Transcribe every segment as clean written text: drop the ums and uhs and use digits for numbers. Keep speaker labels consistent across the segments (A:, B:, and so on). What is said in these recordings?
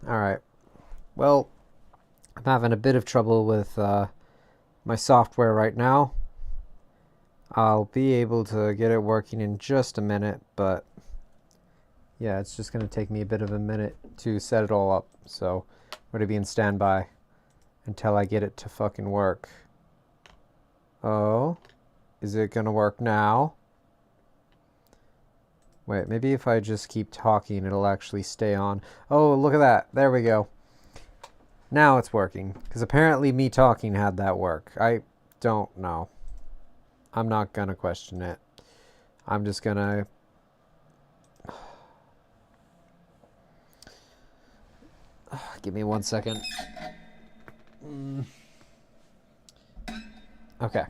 A: Alright, well, I'm having a bit of trouble with my software right now. I'll be able to get it working in just a minute, but yeah, it's just going to take me a bit of a minute to set it all up, so I'm going to be in standby until I get it to fucking work. Oh, is it going to work now? Wait, maybe if I just keep talking, it'll actually stay on. Oh, look at that. There we go. Now it's working. Because apparently me talking had that work. I don't know. I'm not going to question it. I'm just going to... Give me 1 second. Okay.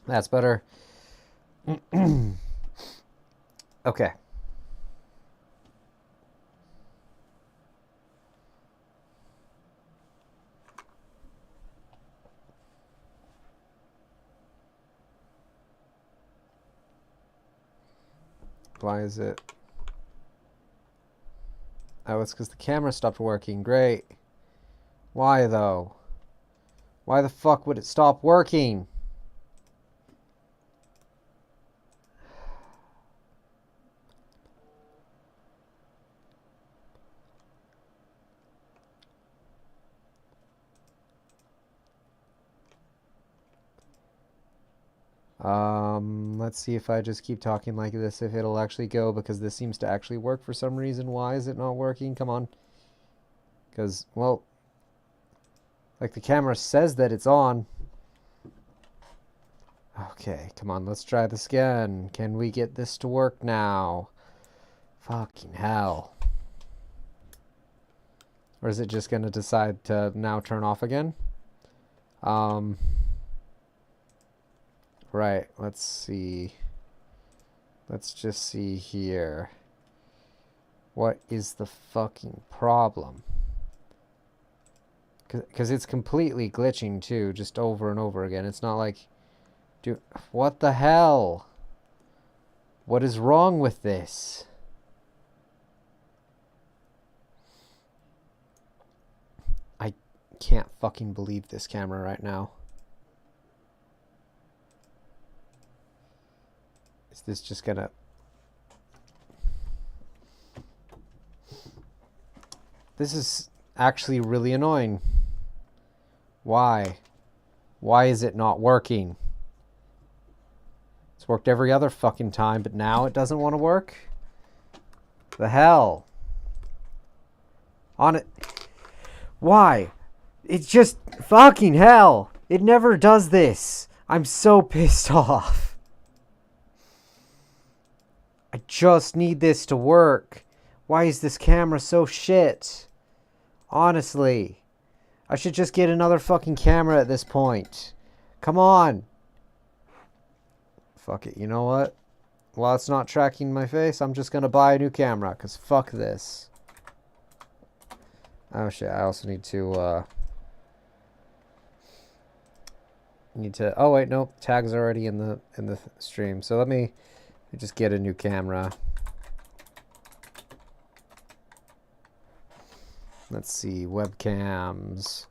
A: That's better. Okay. Why is it? Oh, it's because the camera stopped working. Great. Why, though? Why the fuck would it stop working? Let's see if I just keep talking like this, if it'll actually go, because this seems to actually work for some reason. Why is it not working? Come on. Because, well, like the camera says that it's on. Okay, come on, let's try this again. Can we get this to work now? Fucking hell. Or is it just gonna decide to now turn off again? Right, let's see. Let's just see here. What is the fucking problem? Because it's completely glitching too, just over and over again. It's not like... Dude, what the hell? What is wrong with this? I can't fucking believe this camera right now. Is this just gonna... This is actually really annoying. Why? Why is it not working? It's worked every other fucking time, but now it doesn't want to work? The hell? On it. Why? It's just fucking hell. It never does this. I'm so pissed off. I just need this to work. Why is this camera so shit? Honestly. I should just get another fucking camera at this point. Come on. Fuck it, you know what? While it's not tracking my face, I'm just gonna buy a new camera, because fuck this. Oh shit, I also need to, oh wait, nope, tag's already in the stream. So let me just get a new camera. Let's see, webcams.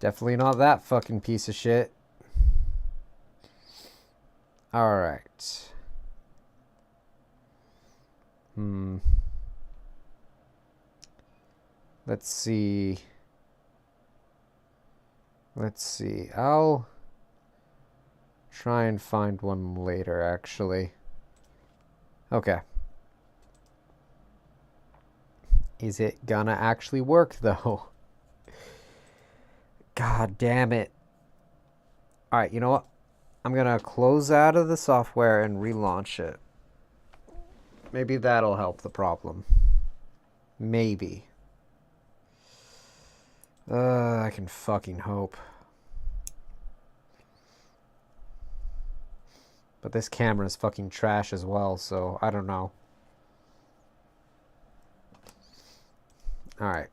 A: Definitely not that fucking piece of shit. Alright. Let's see. Let's see. I'll try and find one later, actually. Okay. Is it gonna actually work, though? God damn it. Alright, you know what? I'm gonna close out of the software and relaunch it. Maybe that'll help the problem. Maybe. I can fucking hope. But this camera is fucking trash as well, so I don't know. Alright.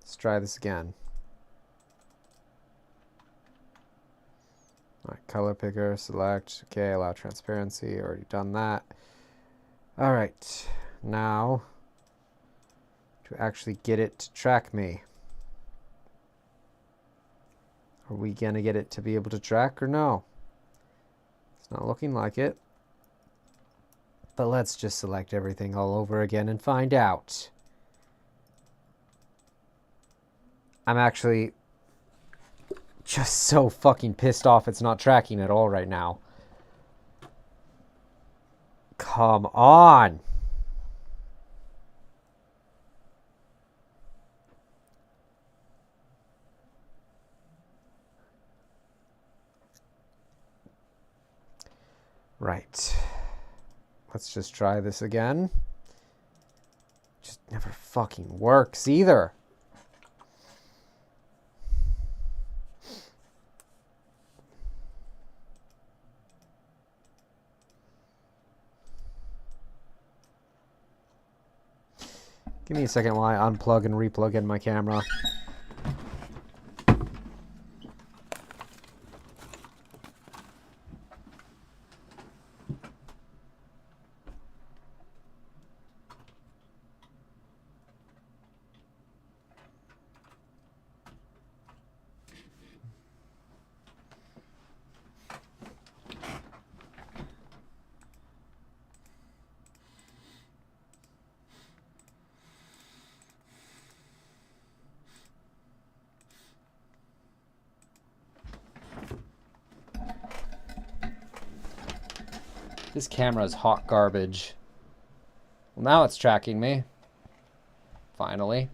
A: Let's try this again. Alright, color picker, select. Okay, allow transparency. Already done that. Alright. Now, to actually get it to track me. Are we gonna get it to be able to track or no? It's not looking like it. But let's just select everything all over again and find out. I'm actually just so fucking pissed off it's not tracking at all right now. Come on! Right. Let's just try this again. Just never fucking works either. Give me a second while I unplug and replug in my camera. This camera is hot garbage. Well, now it's tracking me. Finally.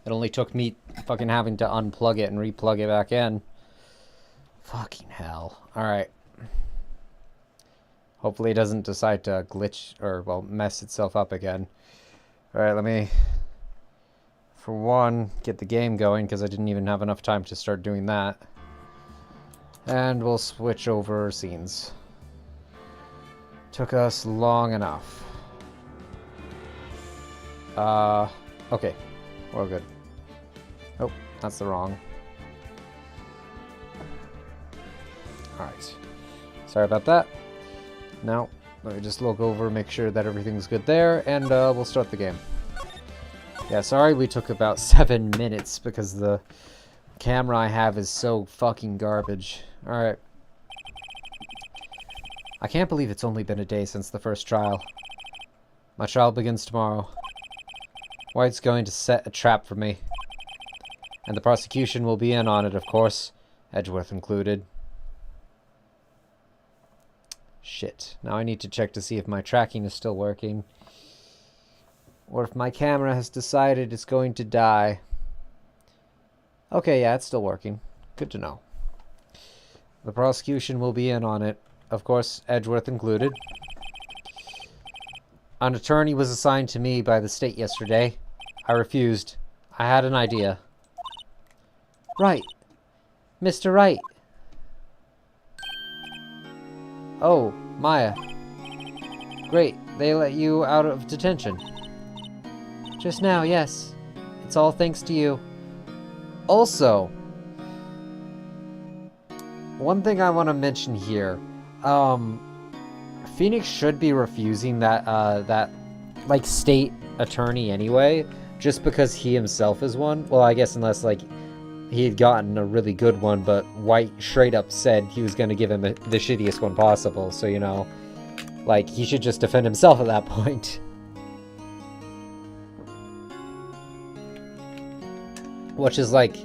A: It only took me fucking having to unplug it and replug it back in. Fucking hell. Alright. Hopefully it doesn't decide to glitch or, well, mess itself up again. Alright, let me, for one, get the game going because I didn't even have enough time to start doing that. And we'll switch over scenes. Took us long enough. Okay. We're good. Oh, that's the wrong. Alright. Sorry about that. Now, let me just look over, make sure that everything's good there, and we'll start the game. Yeah, sorry we took about 7 minutes because the camera I have is so fucking garbage. Alright. I can't believe it's only been a day since the first trial. My trial begins tomorrow. Wright's going to set a trap for me. And the prosecution will be in on it, of course. Edgeworth included. Shit. Now I need to check to see if my tracking is still working. Or if my camera has decided it's going to die. Okay, yeah, it's still working. Good to know. The prosecution will be in on it. Of course, Edgeworth included. An attorney was assigned to me by the state yesterday. I refused. I had an idea. Wright. Mr. Wright. Oh, Maya. Great, they let you out of detention. Just now, yes. It's all thanks to you. Also, one thing I want to mention here. Phoenix should be refusing that like state attorney anyway, just because he himself is one. Well, I guess unless like he had gotten a really good one, but Wright straight up said he was going to give him the shittiest one possible. So, you know, like he should just defend himself at that point. Which is like,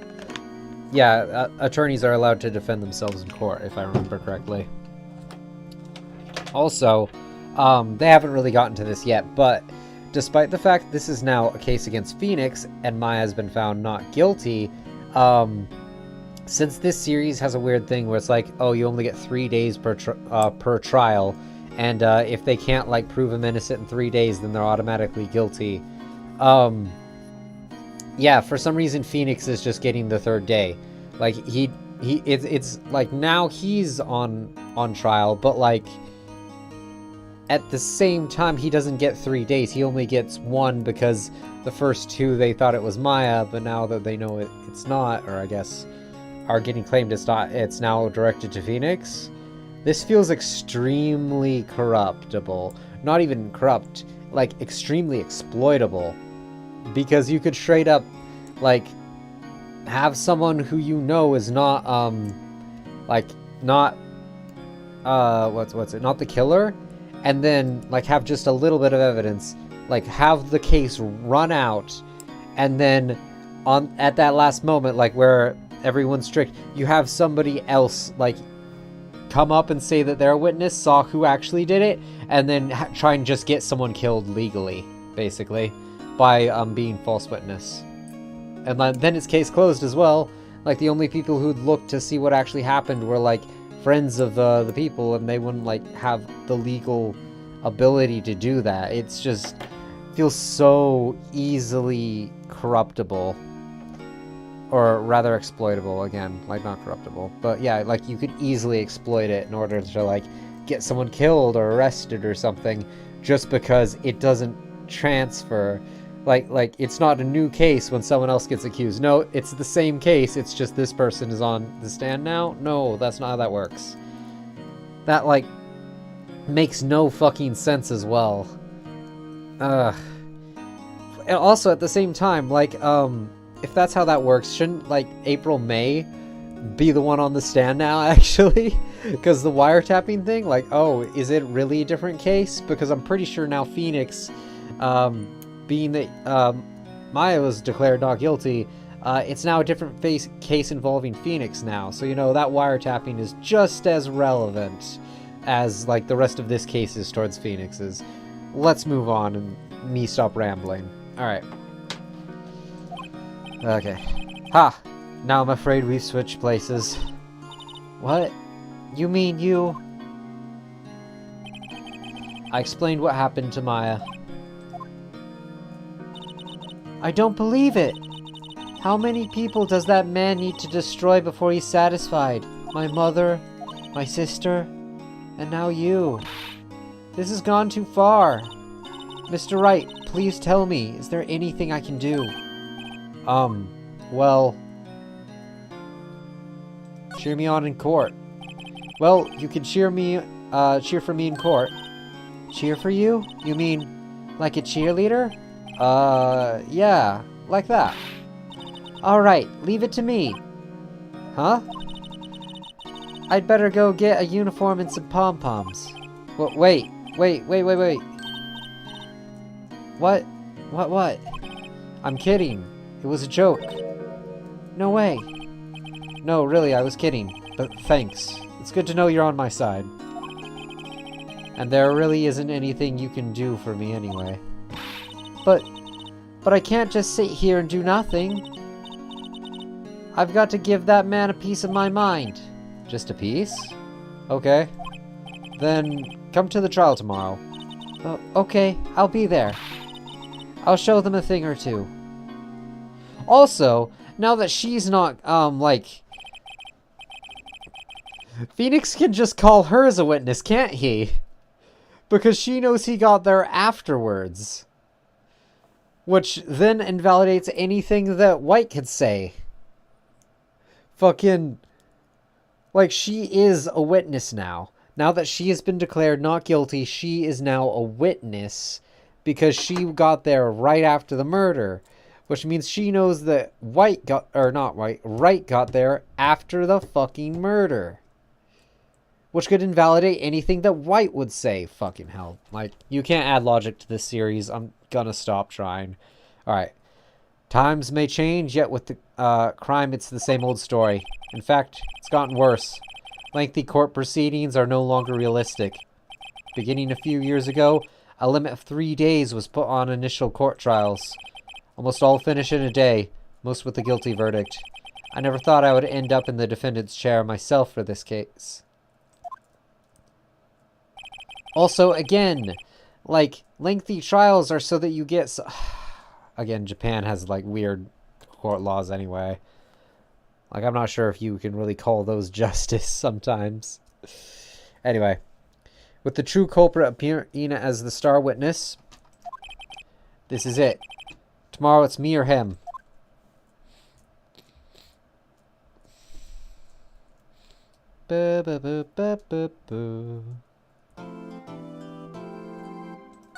A: yeah, attorneys are allowed to defend themselves in court, if I remember correctly. Also, they haven't really gotten to this yet, but despite the fact this is now a case against Phoenix and Maya has been found not guilty, since this series has a weird thing where it's like, oh, you only get 3 days per trial, and if they can't like prove him innocent in 3 days, then they're automatically guilty. Yeah, for some reason Phoenix is just getting the 3rd day. Like it's like now he's on trial, but like at the same time he doesn't get 3 days. He only gets 1 because the first 2 they thought it was Maya, but now that they know it's not, or I guess are getting claimed it's not, it's now directed to Phoenix. This feels extremely corruptible. Not even corrupt, like extremely exploitable. because you could straight up, like, have someone who you know is not, like, not, what's it, not the killer, and then, like, have just a little bit of evidence, like, have the case run out, and then, at that last moment, like, where everyone's strict, you have somebody else, like, come up and say that they're a witness, saw who actually did it, and then try and just get someone killed legally, basically, by, being false witness. And then it's case closed as well. Like, the only people who'd look to see what actually happened were, like, friends of the people, and they wouldn't, like, have the legal ability to do that. It's just feels so easily corruptible. Or rather exploitable, again, like, not corruptible. But yeah, like, you could easily exploit it in order to, like, get someone killed or arrested or something, just because it doesn't transfer. Like, it's not a new case when someone else gets accused. No, it's the same case, it's just this person is on the stand now? No, that's not how that works. That, like, makes no fucking sense as well. And also, at the same time, like, if that's how that works, shouldn't, like, April May be the one on the stand now, actually? Because the wiretapping thing, like, oh, is it really a different case? Because I'm pretty sure now Phoenix, being that Maya was declared not guilty, it's now a different case involving Phoenix now. So, you know, that wiretapping is just as relevant as, like, the rest of this case is towards Phoenix's. Let's move on and me stop rambling. Alright. Okay. Ha! Now I'm afraid we've switched places. What? You mean you... I explained what happened to Maya. I don't believe it! How many people does that man need to destroy before he's satisfied? My mother, my sister, and now you. This has gone too far. Mr. Wright, please tell me, is there anything I can do? Well... cheer me on in court. Well, you can cheer for me in court. Cheer for you? You mean, like a cheerleader? Yeah, like that. Alright, leave it to me. Huh? I'd better go get a uniform and some pom-poms. Wait. What? I'm kidding. It was a joke. No way. No, really, I was kidding. But thanks. It's good to know you're on my side. And there really isn't anything you can do for me anyway. But I can't just sit here and do nothing. I've got to give that man a piece of my mind. Just a piece? Okay. Then come to the trial tomorrow. Okay, I'll be there. I'll show them a thing or two. Also, now that she's not, like... Phoenix can just call her as a witness, can't he? Because she knows he got there afterwards. Which then invalidates anything that White could say. Fucking... like, she is a witness now. Now that she has been declared not guilty, she is now a witness because she got there right after the murder. Which means she knows that Wright got there after the fucking murder. Which could invalidate anything that White would say. Fucking hell. Like, you can't add logic to this series. I'm gonna stop trying. Alright. Times may change, yet with the crime, it's the same old story. In fact, it's gotten worse. Lengthy court proceedings are no longer realistic. Beginning a few years ago, a limit of 3 days was put on initial court trials. Almost all finish in a day, most with a guilty verdict. I never thought I would end up in the defendant's chair myself for this case. Also, again, like, lengthy trials are so that you get... Again, Japan has, like, weird court laws anyway. Like, I'm not sure if you can really call those justice sometimes. Anyway. With the true culprit appearing as the star witness, this is it. Tomorrow it's me or him.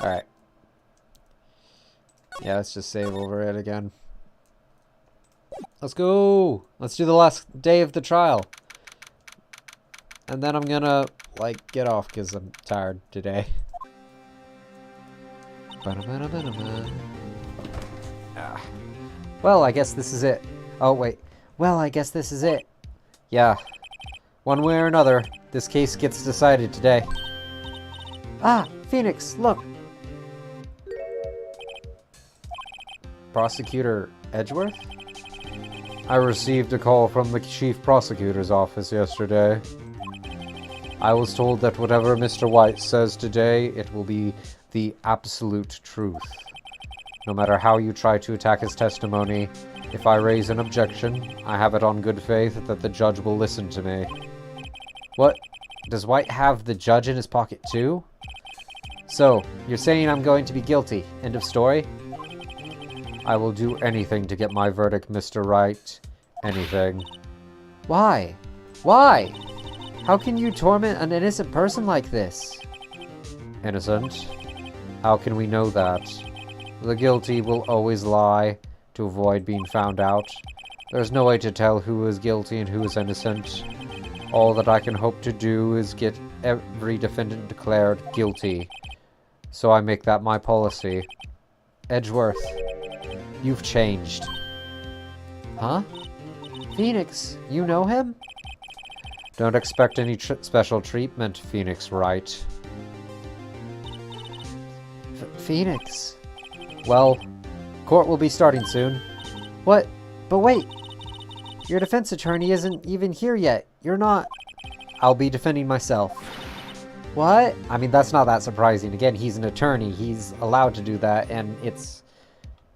A: Alright. Yeah, let's just save over it again. Let's go! Let's do the last day of the trial. And then I'm gonna, like, get off because I'm tired today. Ah. Well, I guess this is it. Oh, wait. Well, I guess this is it. Yeah. One way or another, this case gets decided today. Ah, Phoenix, look! Prosecutor Edgeworth? I received a call from the Chief Prosecutor's office yesterday. I was told that whatever Mr. White says today, it will be the absolute truth. No matter how you try to attack his testimony, if I raise an objection, I have it on good faith that the judge will listen to me. What? Does White have the judge in his pocket too? So, you're saying I'm going to be guilty. End of story? I will do anything to get my verdict, Mr. Wright. Anything. Why? Why? How can you torment an innocent person like this? Innocent? How can we know that? The guilty will always lie to avoid being found out. There's no way to tell who is guilty and who is innocent. All that I can hope to do is get every defendant declared guilty. So I make that my policy. Edgeworth, you've changed. Huh? Phoenix, you know him? Don't expect any special treatment, Phoenix Wright. Phoenix? Well, court will be starting soon. What? But wait! Your defense attorney isn't even here yet. You're not... I'll be defending myself. What? I mean, that's not that surprising. Again, he's an attorney. He's allowed to do that, and it's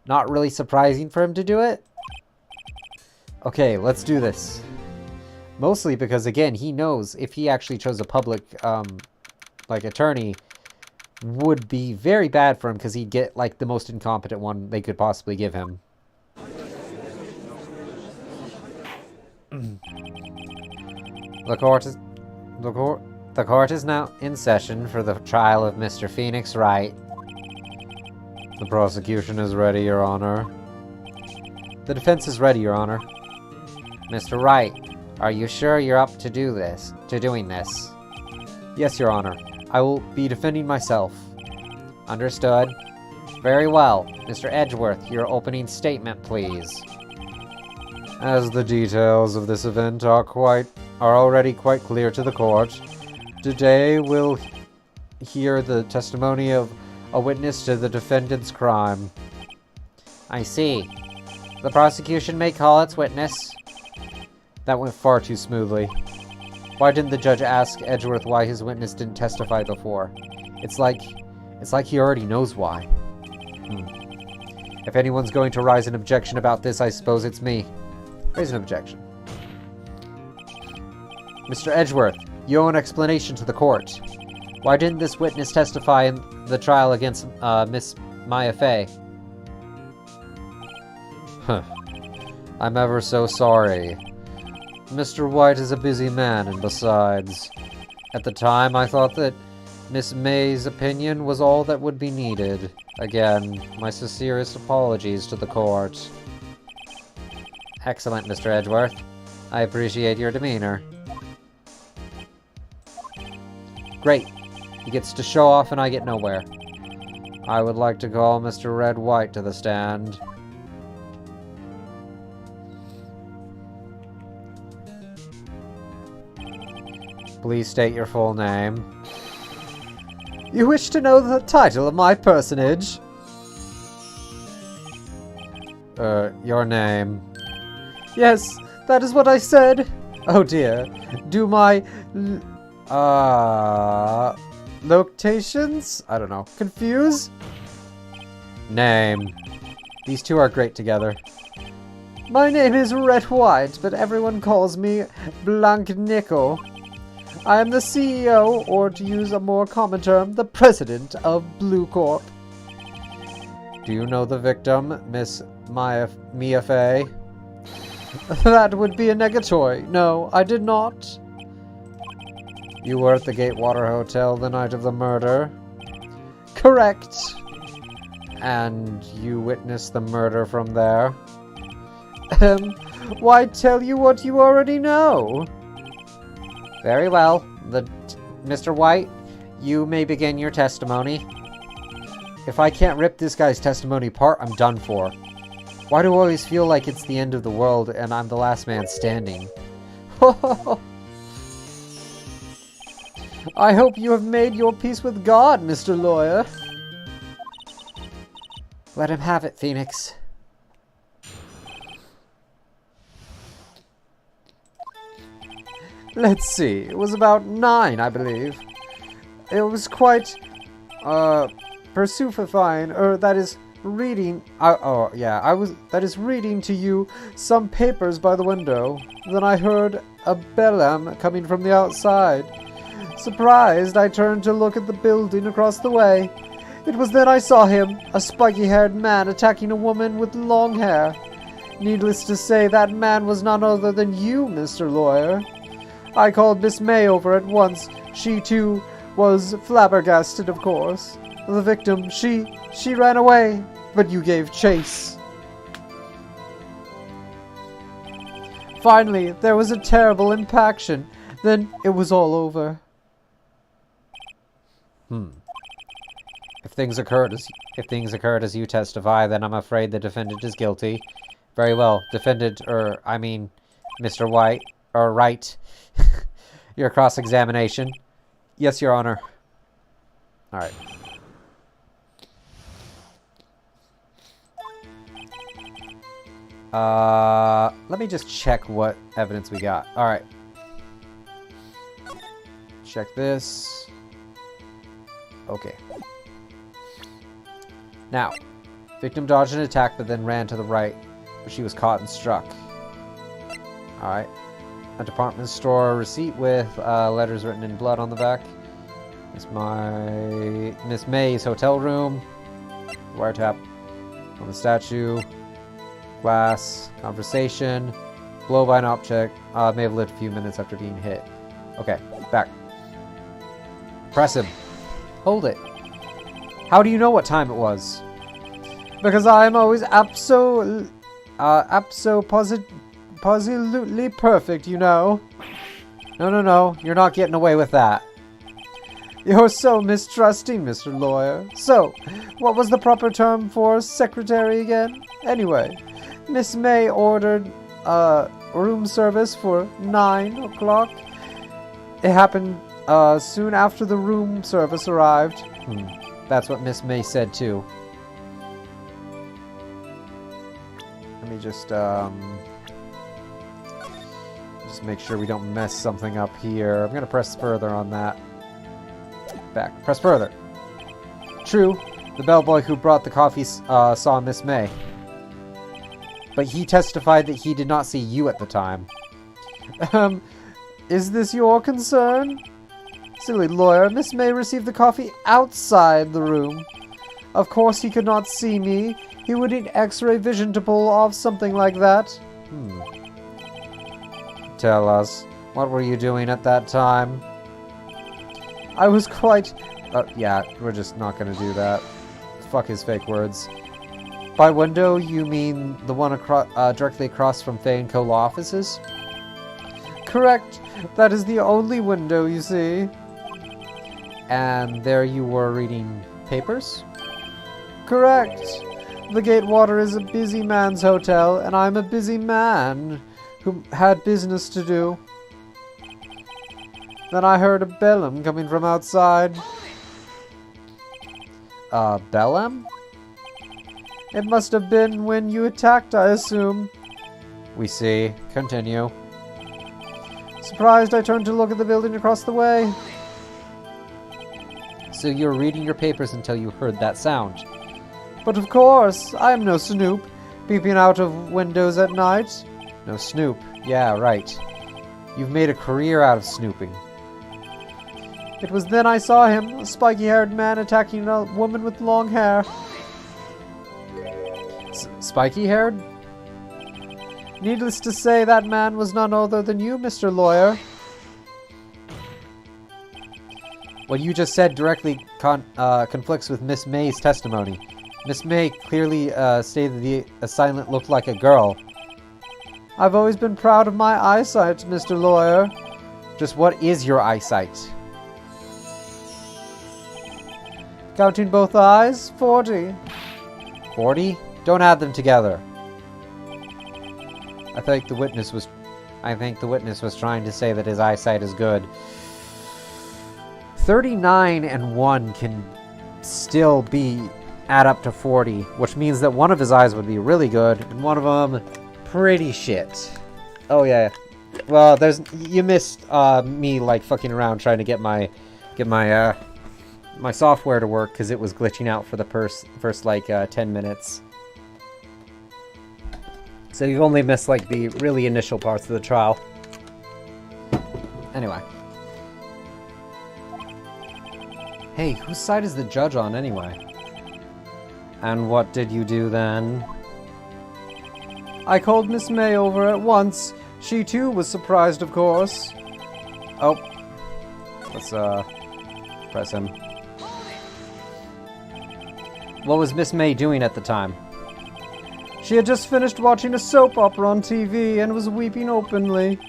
A: not really surprising for him to do it. Okay, let's do this. Mostly because, again, he knows if he actually chose a public, like, attorney, would be very bad for him because he'd get, like, the most incompetent one they could possibly give him. The court is now in session for the trial of Mr. Phoenix Wright. The prosecution is ready, Your Honor. The defense is ready, Your Honor. Mr. Wright, are you sure you're up to doing this? Yes, Your Honor. I will be defending myself. Understood. Very well. Mr. Edgeworth, your opening statement, please. As the details of this event are already quite clear to the court, today we'll hear the testimony of a witness to the defendant's crime. I see. The prosecution may call its witness. That went far too smoothly. Why didn't the judge ask Edgeworth why his witness didn't testify before? It's like he already knows why. If anyone's going to raise an objection about this, I suppose it's me. Raise an objection. Mr. Edgeworth, you owe an explanation to the court. Why didn't this witness testify in the trial against Miss Maya Fey? I'm ever so sorry. Mr. White is a busy man, and besides, at the time I thought that Miss May's opinion was all that would be needed. Again, my sincerest apologies to the court. Excellent, Mr. Edgeworth. I appreciate your demeanor. Great. He gets to show off and I get nowhere. I would like to call Mr. Red White to the stand. Please state your full name. You wish to know the title of my personage? Your name. Yes, that is what I said. Oh dear. Do my... locations? I don't know. Confuse? Name. These two are great together. My name is Red White, but everyone calls me Blank Nickel. I am the CEO, or to use a more common term, the president of Blue Corp. Do you know the victim, Miss Mia Fey? That would be a negatory. No, I did not. You were at the Gatewater Hotel the night of the murder? Correct. And you witnessed the murder from there? Why tell you what you already know? Very well. Mr. White, you may begin your testimony. If I can't rip this guy's testimony apart, I'm done for. Why do I always feel like it's the end of the world and I'm the last man standing? I hope you have made your peace with God, Mr. Lawyer. Let him have it, Phoenix. Let's see. It was about 9, I believe. It was quite, persifying, or that is, reading. That is reading to you some papers by the window. Then I heard a bellum coming from the outside. Surprised, I turned to look at the building across the way. It was then I saw him, a spiky-haired man attacking a woman with long hair. Needless to say, that man was none other than you, Mr. Lawyer. I called Miss May over at once. She, too, was flabbergasted, of course. The victim, she ran away, but you gave chase. Finally, there was a terrible impaction. Then it was all over. If things occurred as you testify, then I'm afraid the defendant is guilty. Very well, Mr. White, or Wright. Your cross-examination. Yes, Your Honor. Alright. Let me just check what evidence we got. Alright. Check this. Okay. Now, victim dodged an attack but then ran to the right, but she was caught and struck. Alright. A department store receipt with letters written in blood on the back. Miss May's hotel room. Wiretap on the statue. Glass. Conversation. Blow by an object. May have lived a few minutes after being hit. Okay, back. Press him. Hold it. How do you know what time it was? Because I'm always absolutely perfect, you know. No. You're not getting away with that. You're so mistrusting, Mr. Lawyer. So, what was the proper term for secretary again? Anyway, Miss May ordered room service for 9 o'clock. It happened soon after the room service arrived. That's what Miss May said too. Let me just make sure we don't mess something up here. I'm gonna press further on that. Back. Press further. True, the bellboy who brought the coffee saw Miss May. But he testified that he did not see you at the time. Is this your concern? Silly lawyer, Miss May received the coffee outside the room. Of course he could not see me. He would need X-ray vision to pull off something like that. Tell us, what were you doing at that time? I was quite... yeah, we're just not gonna do that. Fuck his fake words. By window, you mean the one directly across from Fay & Co. law offices? Correct. That is the only window, you see. And there you were reading papers? Correct. The Gatewater is a busy man's hotel, and I'm a busy man who had business to do. Then I heard a bellum coming from outside. Bellum? It must have been when you attacked, I assume. We see. Continue. Surprised, I turned to look at the building across the way. So you were reading your papers until you heard that sound. But of course, I am no snoop, peeping out of windows at night. No snoop. Yeah, right. You've made a career out of snooping. It was then I saw him, a spiky-haired man attacking a woman with long hair. Spiky-haired? Needless to say, that man was none other than you, Mr. Lawyer. What you just said directly conflicts with Miss May's testimony. Miss May clearly stated the assailant looked like a girl. I've always been proud of my eyesight, Mr. Lawyer. Just what is your eyesight? Counting both eyes, 40. 40? Don't add them together. I think the witness was trying to say that his eyesight is good. 39 and 1 can still add up to 40, which means that one of his eyes would be really good, and one of them pretty shit. Oh yeah. Well, you missed me like fucking around trying to get my software to work because it was glitching out for the first like 10 minutes. So you've only missed like the really initial parts of the trial. Anyway. Hey, whose side is the judge on anyway? And what did you do then? I called Miss May over at once. She too was surprised, of course. Oh. Let's press him. What was Miss May doing at the time? She had just finished watching a soap opera on TV and was weeping openly.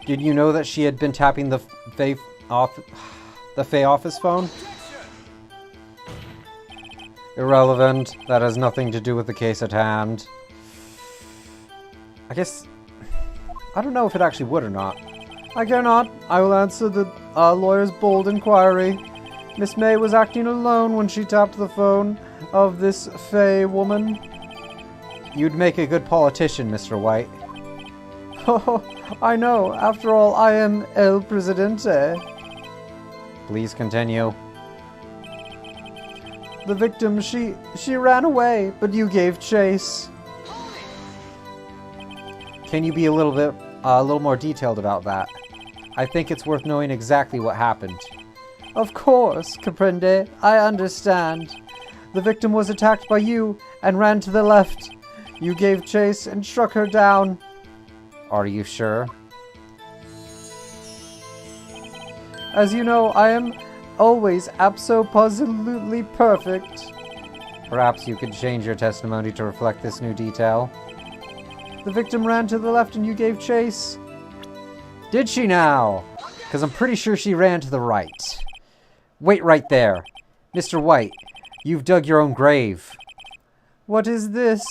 A: Did you know that she had been tapping the Faye office phone? Irrelevant. That has nothing to do with the case at hand. I guess... I don't know if it actually would or not. I care not. I will answer the lawyer's bold inquiry. Miss May was acting alone when she tapped the phone of this Faye woman. You'd make a good politician, Mr. White. Oh, I know. After all, I am El Presidente. Please continue. The victim, she ran away, but you gave chase. Can you be a little more detailed about that? I think it's worth knowing exactly what happened. Of course, comprende. I understand. The victim was attacked by you and ran to the left. You gave chase and struck her down. Are you sure? As you know, I am always abso-positively perfect. Perhaps you could change your testimony to reflect this new detail. The victim ran to the left and you gave chase. Did she now? Because I'm pretty sure she ran to the right. Wait right there. Mr. White, you've dug your own grave. What is this?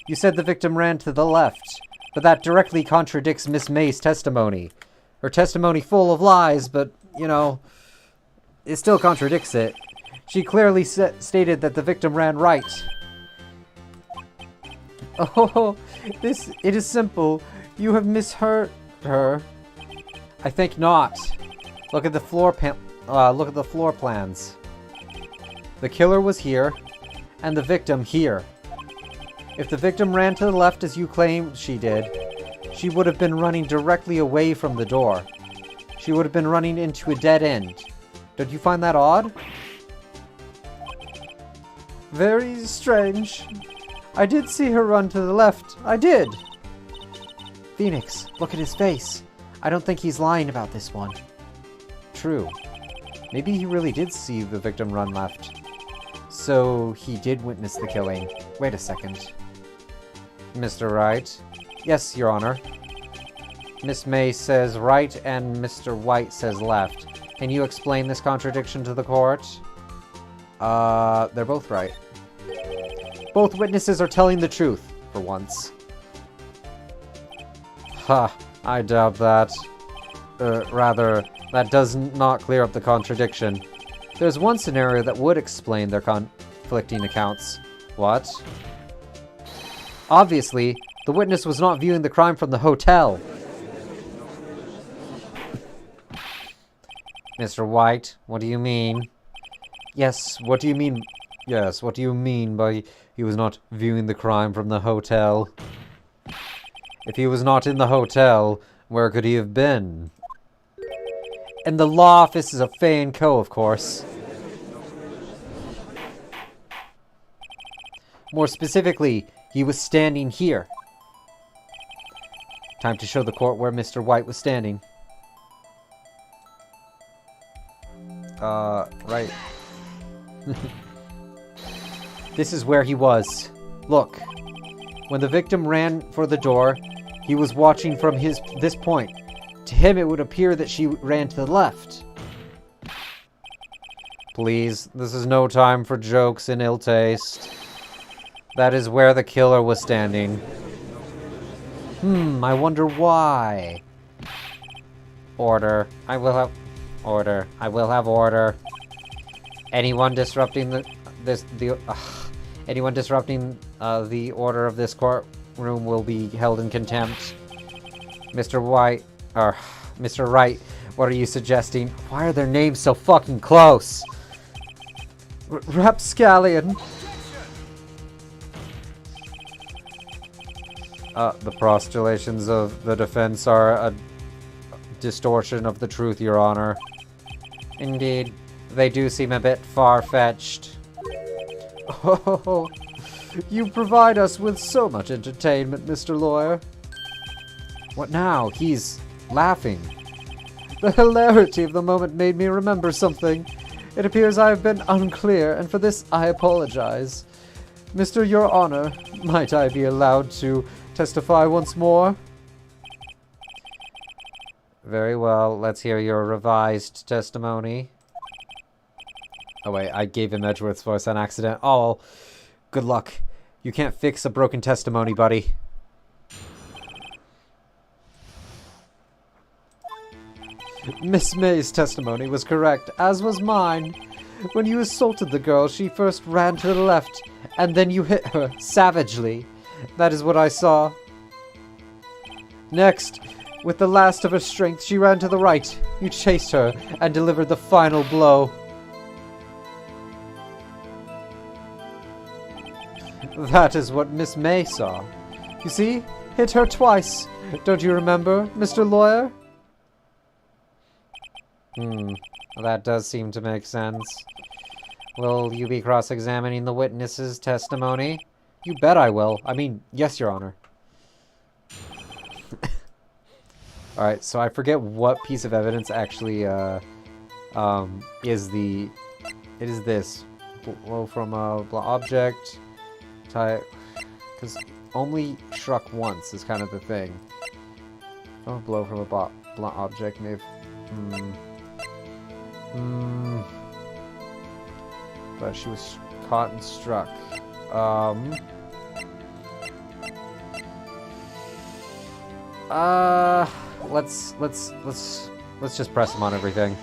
A: You said the victim ran to the left, but that directly contradicts Miss May's testimony. Her testimony full of lies, but, you know, it still contradicts it. She clearly stated that the victim ran right. Oh, it is simple. You have misheard her. I think not. Look at the floor plans. The killer was here, and the victim here. If the victim ran to the left as you claimed she did, she would have been running directly away from the door. She would have been running into a dead end. Don't you find that odd? Very strange. I did see her run to the left. I did. Phoenix, look at his face. I don't think he's lying about this one. True. Maybe he really did see the victim run left. So he did witness the killing. Wait a second. Mr. Wright? Yes, Your Honor. Miss May says right and Mr. White says left. Can you explain this contradiction to the court? They're both right. Both witnesses are telling the truth, for once. Ha, I doubt that. Rather, that does not clear up the contradiction. There's one scenario that would explain their conflicting accounts. What? Obviously, the witness was not viewing the crime from the hotel. Mr. White, what do you mean? Yes, what do you mean? Yes, what do you mean by he was not viewing the crime from the hotel? If he was not in the hotel, where could he have been? In the law offices of Faye & Co., of course. More specifically, he was standing here. Time to show the court where Mr. White was standing. Right. This is where he was. Look. When the victim ran for the door, he was watching from this point. To him, it would appear that she ran to the left. Please, this is no time for jokes in ill taste. That is where the killer was standing. I wonder why. Order. I will have order. I will have order. Anyone disrupting anyone disrupting the order of this courtroom will be held in contempt. Mr. White, or Mr. Wright, what are you suggesting? Why are their names so fucking close? Rapscallion. The postulations of the defense are a distortion of the truth, Your Honor. Indeed, they do seem a bit far-fetched. Oh, you provide us with so much entertainment, Mr. Lawyer. What now? He's laughing. The hilarity of the moment made me remember something. It appears I have been unclear, and for this I apologize. Mr. Your Honor, might I be allowed to testify once more? Very well, let's hear your revised testimony. Oh wait, I gave him Edgeworth's voice on accident. Oh, good luck. You can't fix a broken testimony, buddy. Miss May's testimony was correct, as was mine. When you assaulted the girl, she first ran to the left, and then you hit her, savagely. That is what I saw. Next, with the last of her strength, she ran to the right. You chased her, and delivered the final blow. That is what Miss May saw. You see? Hit her twice. Don't you remember, Mr. Lawyer? That does seem to make sense. Will you be cross-examining the witness's testimony? You bet I will. I mean, yes, Your Honor. Alright, so I forget what piece of evidence actually, is the... It is this. Blow from a object. Because only struck once is kind of the thing. Oh, blow from a blunt object may have... But she was caught and struck. Let's just press him on everything.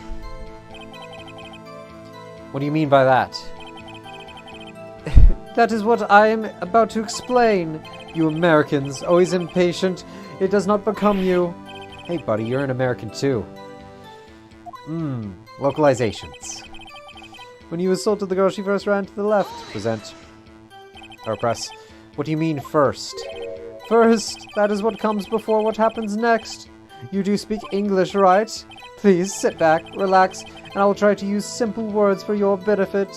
A: What do you mean by that? That is what I am about to explain. You Americans, always impatient. It does not become you. Hey, buddy, you're an American too. Localizations. When you assaulted the girl, she first ran to the left. Present. Or press. What do you mean, first? First, that is what comes before what happens next. You do speak English, right? Please, sit back, relax, and I will try to use simple words for your benefit.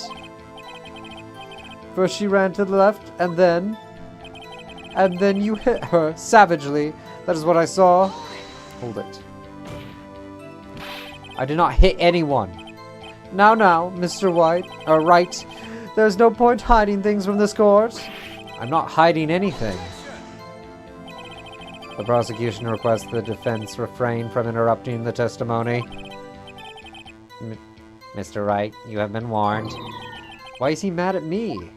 A: First she ran to the left, and then you hit her, savagely. That is what I saw. Hold it. I did not hit anyone. Now, Mr. Wright, there's no point hiding things from this court. I'm not hiding anything. The prosecution requests the defense refrain from interrupting the testimony. Mr. Wright, you have been warned. Why is he mad at me?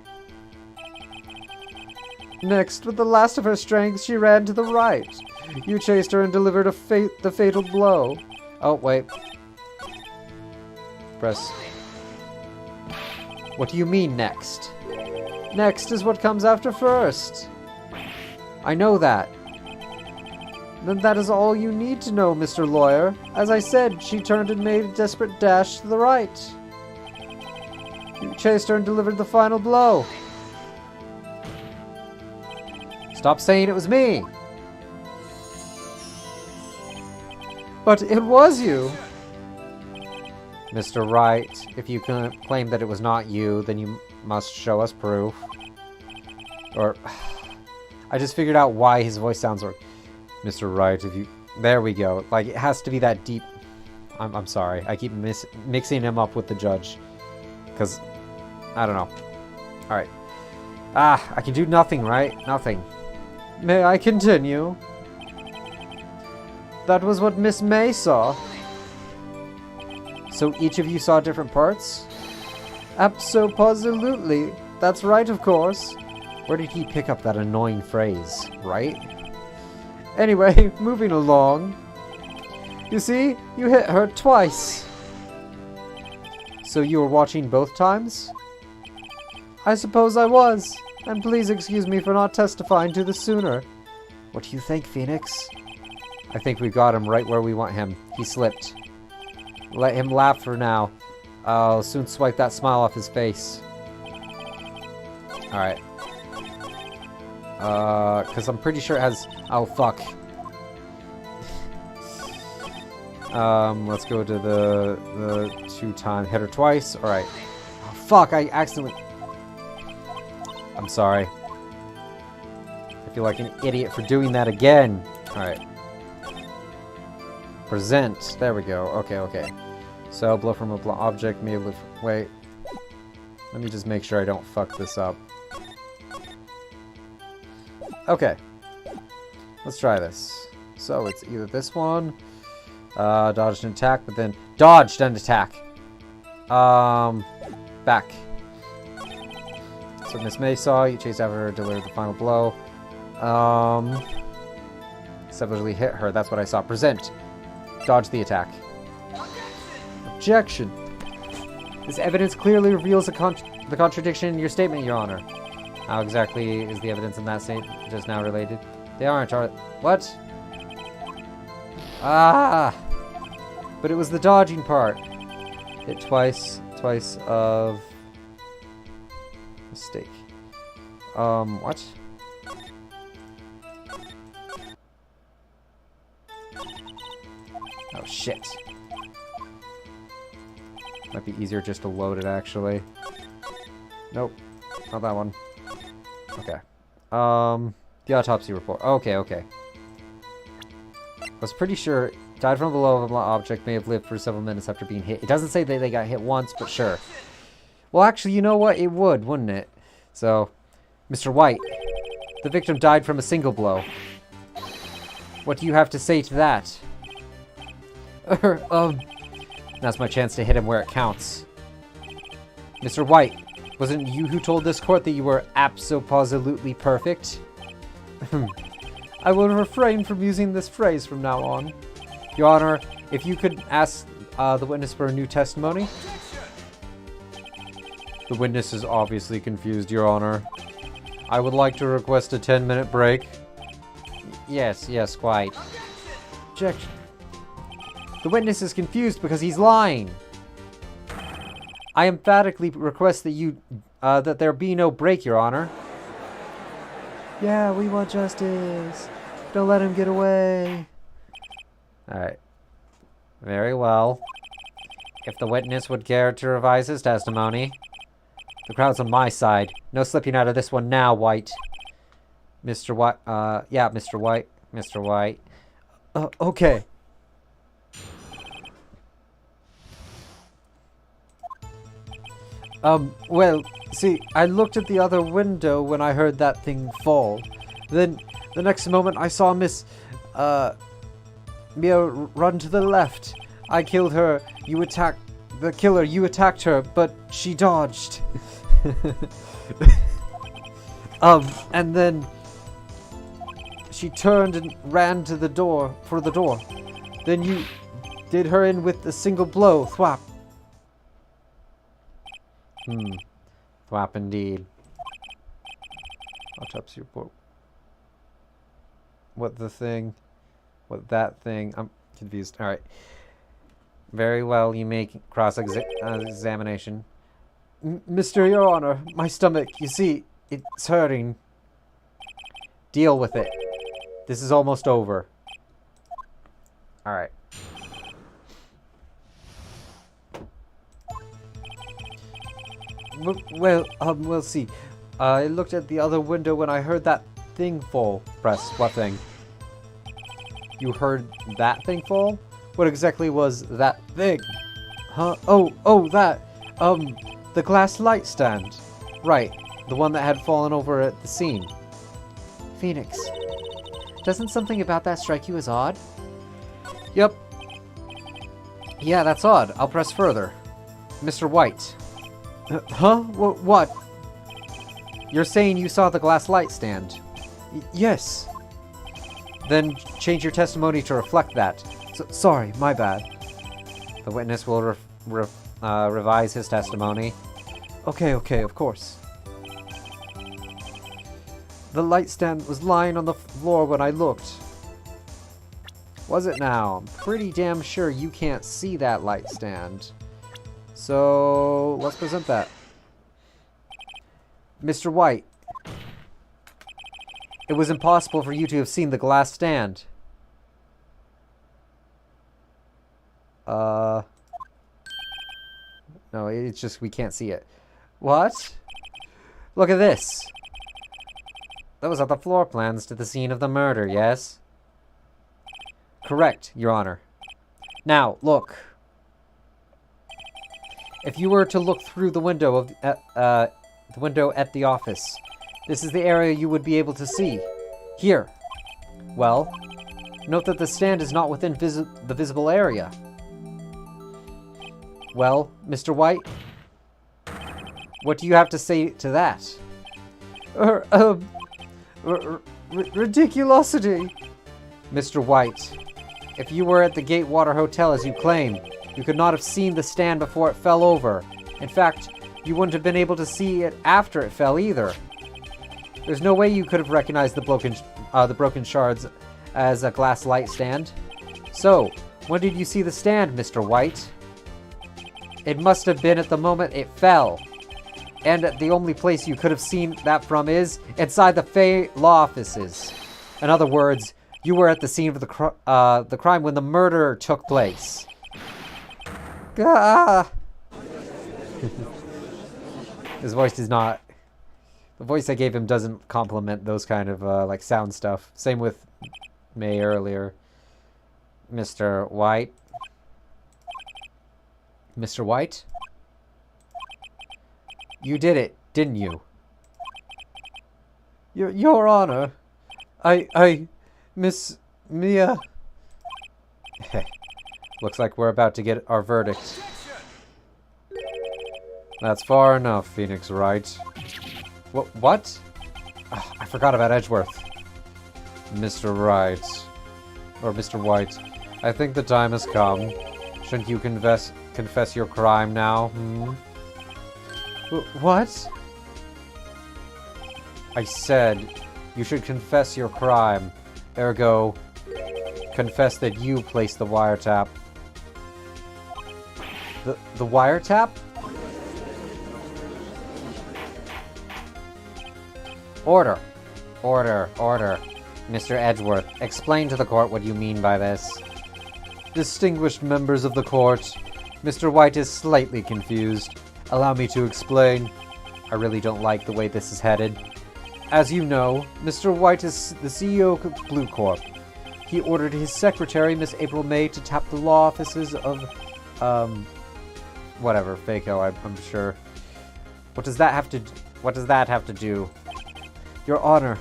A: Next, with the last of her strength, she ran to the right. You chased her and delivered the fatal blow. Oh, wait. Press. What do you mean, next? Next is what comes after first. I know that. Then that is all you need to know, Mr. Lawyer. As I said, she turned and made a desperate dash to the right. You chased her and delivered the final blow. Stop saying it was me. But it was you. Mr. Wright, if you claim that it was not you, then you must show us proof. Or... I just figured out why his voice sounds like... Mr. Wright, if you... There we go. Like, it has to be that deep... I'm sorry. I keep mixing him up with the judge. Because... I don't know. Alright. Ah, I can do nothing, right? Nothing. May I continue? That was what Miss May saw. So each of you saw different parts? Abso-positively. That's right, of course. Where did he pick up that annoying phrase? Right? Anyway, moving along. You see, you hit her twice. So you were watching both times? I suppose I was. And please excuse me for not testifying to this sooner. What do you think, Phoenix? I think we got him right where we want him. He slipped. Let him laugh for now. I'll soon swipe that smile off his face. Alright. Because I'm pretty sure it has... Oh, fuck. Let's go to the 2-time. Hit her twice. Alright. Oh, fuck, I accidentally... I'm sorry. I feel like an idiot for doing that again. Alright. Present. There we go. Okay, okay. So, blow from a object may live... Wait. Let me just make sure I don't fuck this up. Okay. Let's try this. So, it's either this one... dodged and attack, but then... Dodged and attack! Back. So Miss May saw, you chased after her, delivered the final blow. Savagely hit her, that's what I saw. Present. Dodge the attack. Objection. This evidence clearly reveals the contradiction in your statement, Your Honor. How exactly is the evidence in that statement just now related? They aren't, are... What? Ah! But it was the dodging part. Hit twice of... Mistake. What? Oh, shit. Might be easier just to load it, actually. Nope. Not that one. Okay. The autopsy report. Okay, okay. I was pretty sure... Died from below of an object, may have lived for several minutes after being hit. It doesn't say that they got hit once, but sure. Well, actually, you know what? It would, wouldn't it? So, Mr. White, the victim died from a single blow. What do you have to say to that? Now's my chance to hit him where it counts. Mr. White, wasn't it you who told this court that you were abso-positively perfect? I will refrain from using this phrase from now on. Your Honor, if you could ask the witness for a new testimony. The witness is obviously confused, Your Honor. I would like to request a 10-minute break. Yes, quite. Objection. The witness is confused because he's lying. I emphatically request that you, that there be no break, Your Honor. Yeah, we want justice. Don't let him get away. Alright. Very well. If the witness would care to revise his testimony. The crowd's on my side. No slipping out of this one now, White. Mr. White, yeah, Mr. White. Mr. White. Okay. Well, see, I looked at the other window when I heard that thing fall. Then, the next moment, I saw Miss, Mia run to the left. I killed her. You attacked the killer. You attacked her, but she dodged. And then she turned and ran to the door, for the door. Then you did her in with a single blow. Thwap. Thwap indeed. Autopsy report. What the thing? What that thing? I'm confused. Alright. Very well, you make cross-examination. Mr. Your Honor, my stomach, you see, it's hurting. Deal with it. This is almost over. Alright. Well, we'll see. I looked at the other window when I heard that thing fall. Press. What thing? You heard that thing fall? What exactly was that thing? Huh? Oh, that. The glass light stand. Right. The one that had fallen over at the scene.
B: Phoenix, doesn't something about that strike you as odd?
A: Yep. Yeah, that's odd. I'll press further. Mr. White.
B: Huh? What?
A: You're saying you saw the glass light stand?
B: Yes.
A: Then change your testimony to reflect that.
B: Sorry, my bad.
A: The witness will revise his testimony.
B: Okay, of course. The light stand was lying on the floor when I looked.
A: Was it now? I'm pretty damn sure you can't see that light stand. So, let's present that. Mr. White. It was impossible for you to have seen the glass stand. No, it's just we can't see it. What? Look at this. Those are the floor plans to the scene of the murder, yes? Correct, Your Honor. Now, look. If you were to look through the window of the window at the office, this is the area you would be able to see. Here. Well, note that the stand is not within the visible area. Well, Mr. White, what do you have to say to that?
B: Ridiculosity.
A: Mr. White, if you were at the Gatewater Hotel as you claim, you could not have seen the stand before it fell over. In fact, you wouldn't have been able to see it after it fell either. There's no way you could have recognized the broken shards as a glass light stand. So, when did you see the stand, Mr. White? It must have been at the moment it fell. And the only place you could have seen that from is inside the Fay law offices. In other words, you were at the scene of the crime when the murder took place.
B: Ah!
A: His voice does not... The voice I gave him doesn't complement those kind of, like, sound stuff. Same with May earlier. Mr. White. Mr. White? You did it, didn't you?
B: Your Honor, Miss Mia...
A: Looks like we're about to get our verdict. That's far enough, Phoenix Wright. What? Oh, I forgot about Edgeworth. Mr. Wright. Or Mr. White. I think the time has come. Shouldn't you confess your crime now, hmm?
B: What?
A: I said you should confess your crime. Ergo, confess that you placed the wiretap. The wiretap? Order. Mr. Edgeworth, explain to the court what you mean by this.
B: Distinguished members of the court, Mr. White is slightly confused. Allow me to explain.
A: I really don't like the way this is headed.
B: As you know, Mr. White is the CEO of Blue Corp. He ordered his secretary, Miss April May, to tap the law offices of,
A: whatever, Faco, I'm sure. What does that have to do?
B: Your Honor,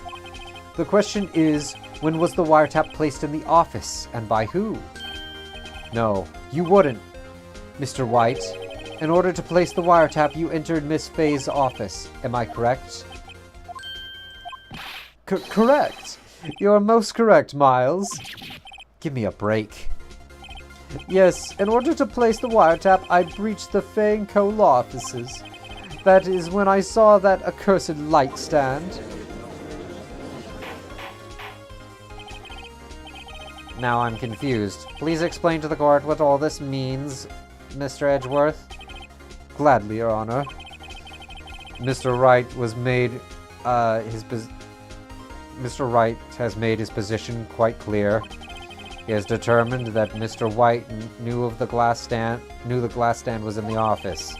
B: the question is, when was the wiretap placed in the office, and by who?
A: No, you wouldn't.
B: Mr. White, in order to place the wiretap, you entered Miss Fay's office. Am I correct? Correct. You're most correct, Miles.
A: Give me a break.
B: Yes, in order to place the wiretap, I breached the Fay & Co. law offices. That is when I saw that accursed light stand.
A: Now I'm confused. Please explain to the court what all this means, Mr. Edgeworth.
B: Gladly, Your Honor.
A: Mr. Wright Mr. Wright has made his position quite clear. He has determined that Mr. White knew the glass stand was in the office.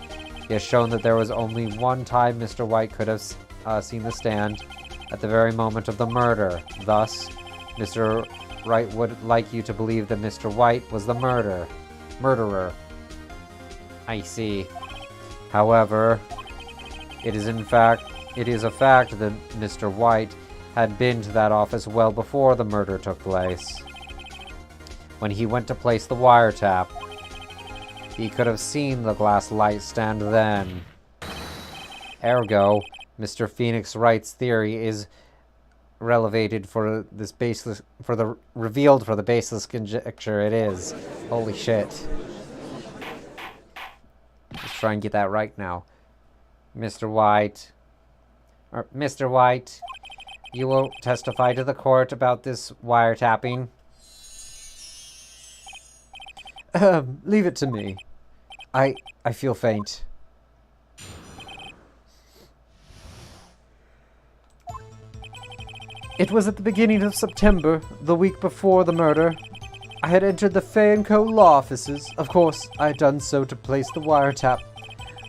A: He has shown that there was only one time Mr. White could have seen the stand, at the very moment of the murder. Thus, Mr. Wright would like you to believe that Mr. White was the murderer. I see. However, it is in fact it is a fact that Mr. White had been to that office well before the murder took place. When he went to place the wiretap, he could have seen the glass light stand then. Ergo, Mr. Phoenix Wright's theory is revealed for the baseless conjecture it is. Holy shit. Let's try and get that right now. Mr. White, you will testify to the court about this wiretapping.
B: Leave it to me. I feel faint. It was at the beginning of September, the week before the murder. I had entered the Fay & Co. law offices. Of course, I had done so to place the wiretap.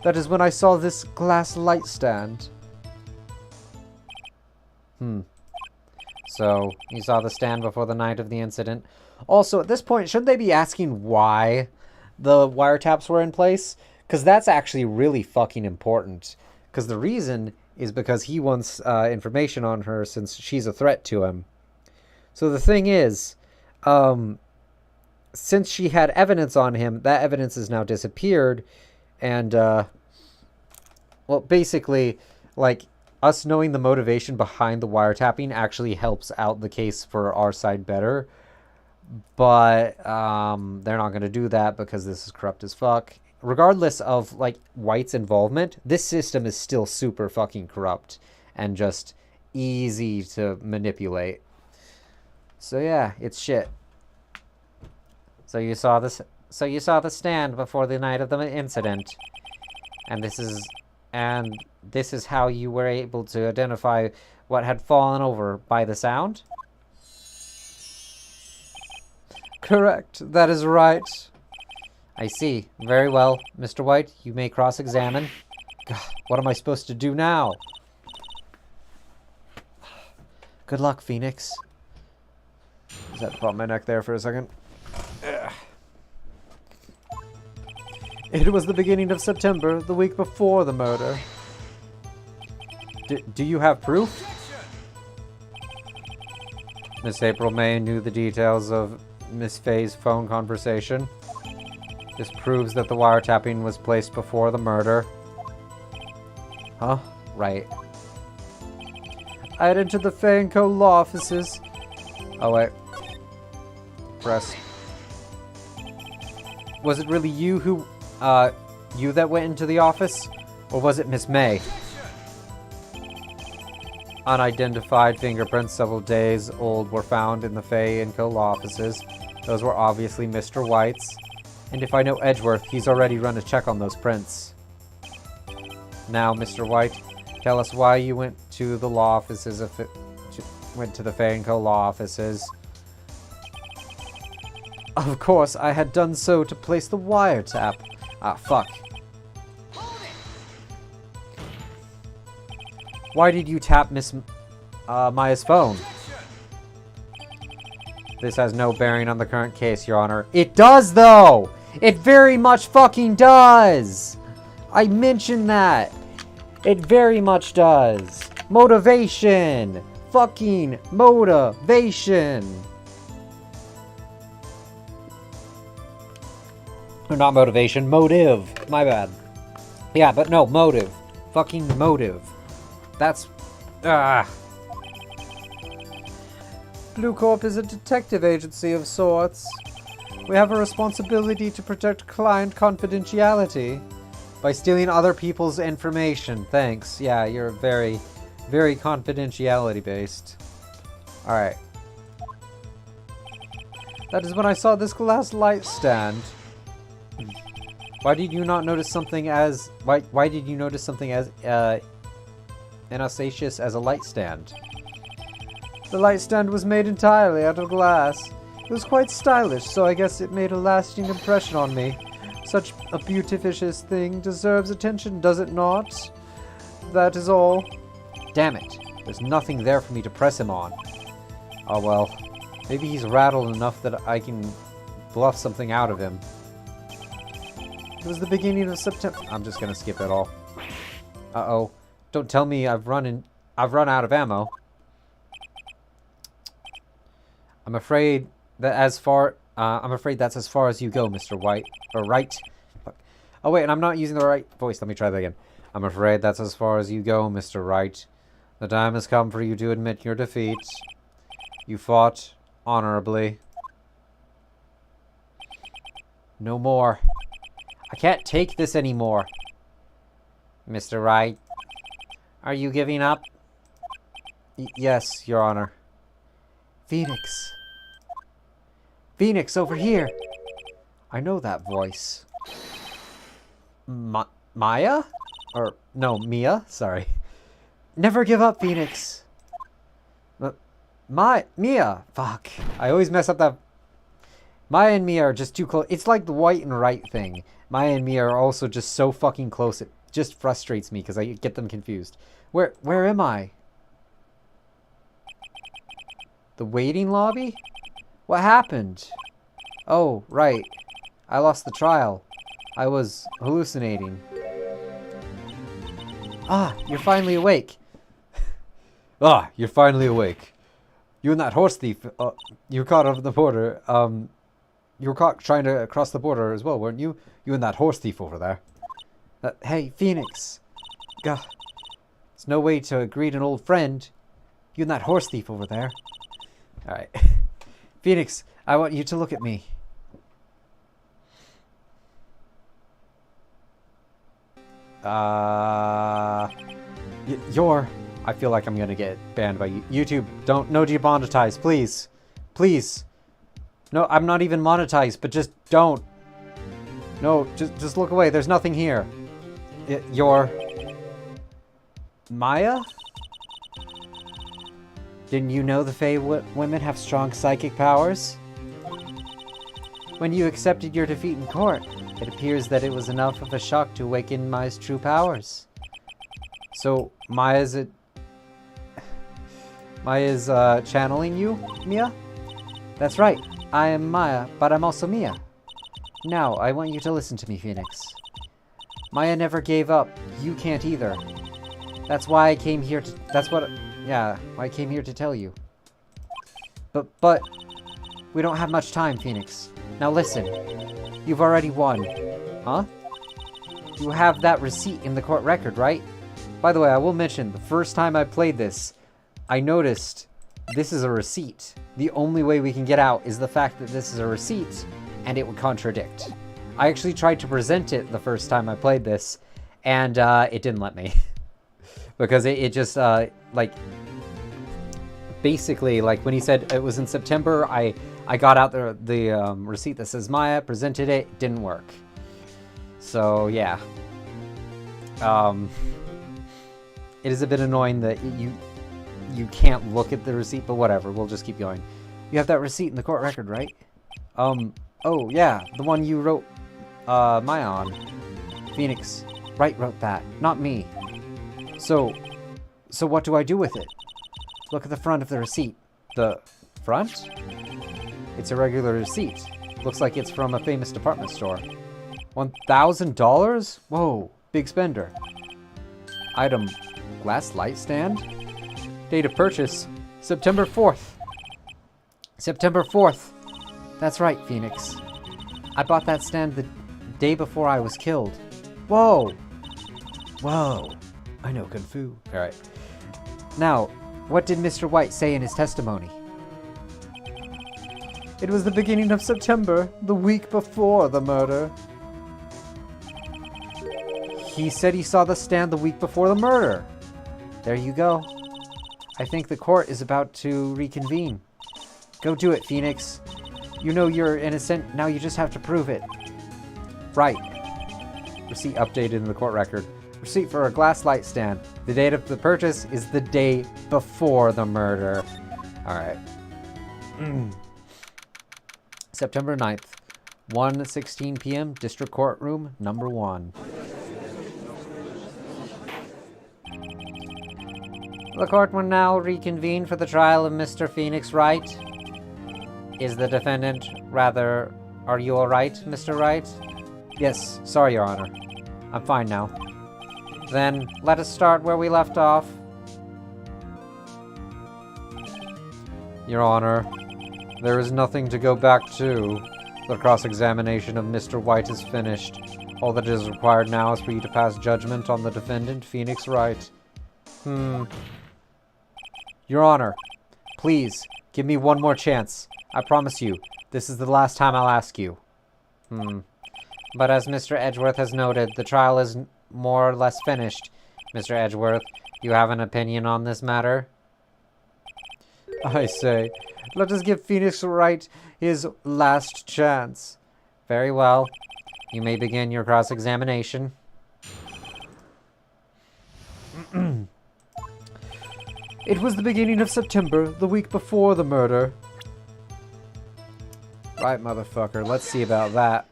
B: That is when I saw this glass light stand.
A: So, you saw the stand before the night of the incident. Also, at this point, shouldn't they be asking why the wiretaps were in place? Because that's actually really fucking important. Because the reason is because he wants information on her since she's a threat to him. So the thing is, since she had evidence on him, that evidence has now disappeared. And, well, basically, like, us knowing the motivation behind the wiretapping actually helps out the case for our side better. But they're not going to do that because this is corrupt as fuck. Regardless of, like, White's involvement, this system is still super fucking corrupt and just easy to manipulate. So yeah, it's shit. So you saw this. So you saw the stand before the night of the incident, and this is how you were able to identify what had fallen over by the sound?
B: Correct. That is right.
A: I see. Very well, Mr. White. You may cross-examine.
B: God, what am I supposed to do now? Good luck, Phoenix. Just had to pop my neck there for a second. Ugh. It was the beginning of September, the week before the murder. Do you have proof?
A: Miss April May knew the details of Miss Faye's phone conversation. This proves that the wiretapping was placed before the murder.
B: Huh?
A: Right.
B: I had entered the Fay & Co. law offices.
A: Oh, wait. Press. Was it really you who, you that went into the office? Or was it Miss May? Unidentified fingerprints several days old were found in the Fay & Co. law offices. Those were obviously Mr. White's. And if I know Edgeworth, he's already run a check on those prints. Now, Mr. White, tell us why you went to the law offices, went to the Fay & Co. law offices.
B: Of course, I had done so to place the wiretap. Ah, fuck.
A: Why did you tap Miss Maya's phone? This has no bearing on the current case, Your Honor. It does, though! It very much fucking does! I mentioned that! It very much does! Motivation! Fucking motivation! Or not motivation, motive. My bad. Yeah, but no, motive. Fucking motive. That's...
B: Blue Corp is a detective agency of sorts. We have a responsibility to protect client confidentiality.
A: By stealing other people's information. Thanks. Yeah, you're very, very confidentiality based. Alright.
B: That is when I saw this glass light stand.
A: Why did you not notice something as... Why did you notice something as, inauspicious as a light stand?
B: The light stand was made entirely out of glass. It was quite stylish, so I guess it made a lasting impression on me. Such a beautificious thing deserves attention, does it not? That is all.
A: Damn it. There's nothing there for me to press him on. Oh well. Maybe he's rattled enough that I can bluff something out of him.
B: It was the beginning of September.
A: I'm just gonna skip it all. Uh-oh. Don't tell me I've run out of ammo. I'm afraid that's as far as you go, Mr. White. Or Wright. Fuck. Oh, wait, and I'm not using the right voice. Let me try that again. I'm afraid that's as far as you go, Mr. Wright. The time has come for you to admit your defeat. You fought honorably. No more. I can't take this anymore. Mr. Wright, are you giving up? Yes, Your Honor. Phoenix. Phoenix, over here. I know that voice. Maya? Or, no, Mia? Sorry. Never give up, Phoenix. Mia. Fuck. I always mess up that. Maya and Mia are just too close. It's like the White and Wright thing. Maya and Mia are also just so fucking close. It just frustrates me because I get them confused. Where am I? The waiting lobby? What happened? Oh, right. I lost the trial. I was hallucinating. Ah, you're finally awake. Ah, you're finally awake. You and that horse thief, you were caught over the border. You were caught trying to cross the border as well, weren't you? You and that horse thief over there. Hey, Phoenix. Gah. There's no way to greet an old friend. You and that horse thief over there. Alright. Phoenix, I want you to look at me. I feel like I'm gonna get banned by YouTube. No demonetize, please. Please. No, I'm not even monetized, but just don't. No, just look away. There's nothing here. You're... Maya? Didn't you know the Fae women have strong psychic powers? When you accepted your defeat in court, it appears that it was enough of a shock to awaken Maya's true powers. So, Maya's channeling you, Mia? That's right. I am Maya, but I'm also Mia. Now, I want you to listen to me, Phoenix. Maya never gave up. You can't either. That's why I came here to... why I came here to tell you. But... we don't have much time, Phoenix. Now listen. You've already won. Huh? You have that receipt in the court record, right? By the way, I will mention, the first time I played this, I noticed this is a receipt. The only way we can get out is the fact that this is a receipt, and it would contradict. I actually tried to present it the first time I played this, and it didn't let me. Because it just, basically, like, when he said it was in September, I got out the receipt that says Maya, presented it, didn't work. So, yeah. It is a bit annoying that you can't look at the receipt, but whatever, we'll just keep going. You have that receipt in the court record, right? Oh, yeah, the one you wrote, Maya on. Phoenix, Wright wrote that, not me. So what do I do with it? Look at the front of the receipt. The front? It's a regular receipt. Looks like it's from a famous department store. $1,000? Whoa, big spender. Item, glass light stand? Date of purchase, September 4th. September 4th. That's right, Phoenix. I bought that stand the day before I was killed. Whoa. Whoa. I know Kung Fu. Alright. Now, what did Mr. White say in his testimony?
B: It was the beginning of September, the week before the murder.
A: He said he saw the stand the week before the murder. There you go. I think the court is about to reconvene. Go do it, Phoenix. You know you're innocent, now you just have to prove it. Right. Receipt updated in the court record. Receipt for a glass light stand. The date of the purchase is the day before the murder. Alright. September 9th, 1:16 p.m., District Courtroom, number 1. The court will now reconvene for the trial of Mr. Phoenix Wright. Is the defendant, are you alright, Mr. Wright? Yes, sorry, Your Honor. I'm fine now. Then, let us start where we left off.
B: Your Honor, there is nothing to go back to. The cross-examination of Mr. White is finished. All that is required now is for you to pass judgment on the defendant, Phoenix Wright. Your Honor, please, give me one more chance. I promise you, this is the last time I'll ask you.
A: But as Mr. Edgeworth has noted, the trial is more or less finished. Mr. Edgeworth, you have an opinion on this matter?
B: I say, let us give Phoenix Wright his last chance.
A: Very well. You may begin your cross-examination.
B: It was the beginning of September, the week before the murder.
A: Right, motherfucker. Let's see about that.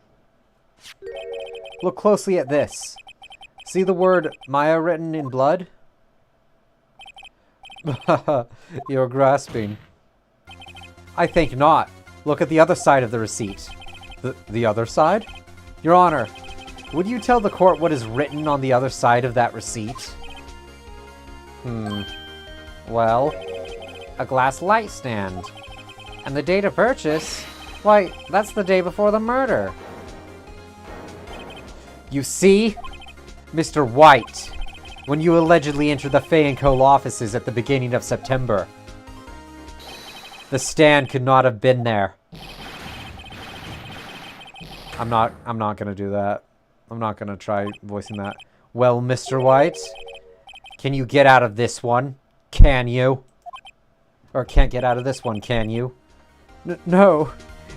B: Look closely at this. See the word Maya written in blood? You're grasping.
A: I think not. Look at the other side of the receipt.
B: The other side?
A: Your Honor, would you tell the court what is written on the other side of that receipt? Well, a glass light stand. And the date of purchase? Why, that's the day before the murder. You see? Mr. White, when you allegedly entered the Fay & Co. offices at the beginning of September, the stand could not have been there.
B: I'm not gonna do that. I'm not gonna try voicing that.
A: Well, Mr. White, can you get out of this one? Can you? Or can't get out of this one, can you?
B: No,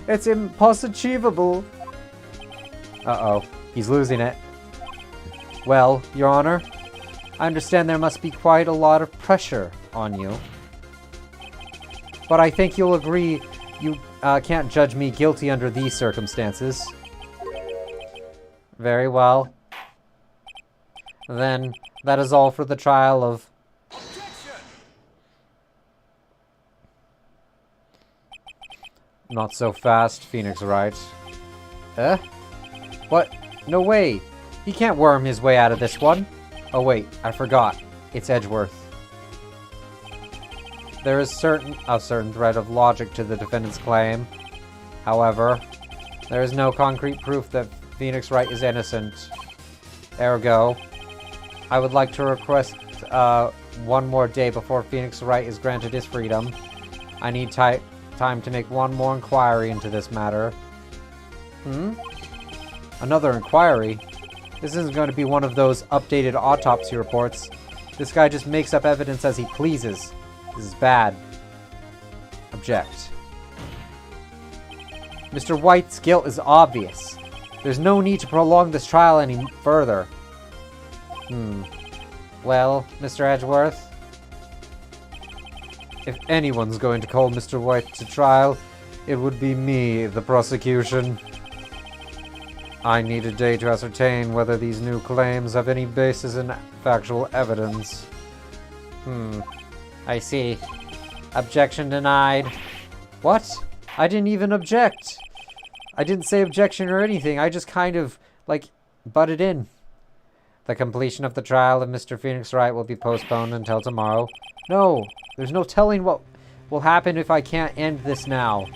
B: it's impossible.
A: Uh-oh, he's losing it. Well, Your Honor, I understand there must be quite a lot of pressure on you. But I think you'll agree you can't judge me guilty under these circumstances. Very well. Then, that is all for the trial of...
B: Not so fast, Phoenix Wright.
A: What? No way! He can't worm his way out of this one. Oh wait, I forgot. It's Edgeworth. There is a certain thread of logic to the defendant's claim. However, there is no concrete proof that Phoenix Wright is innocent. Ergo, I would like to request one more day before Phoenix Wright is granted his freedom. I need time to make one more inquiry into this matter. Another inquiry? This isn't going to be one of those updated autopsy reports. This guy just makes up evidence as he pleases. This is bad. Object. Mr. White's guilt is obvious. There's no need to prolong this trial any further. Well, Mr. Edgeworth?
B: If anyone's going to call Mr. White to trial, it would be me, the prosecution. I need a day to ascertain whether these new claims have any basis in factual evidence.
A: I see. Objection denied.
B: What? I didn't even object. I didn't say objection or anything. I just kind of, butted in.
A: The completion of the trial of Mr. Phoenix Wright will be postponed until tomorrow.
B: No, there's no telling what will happen if I can't end this now.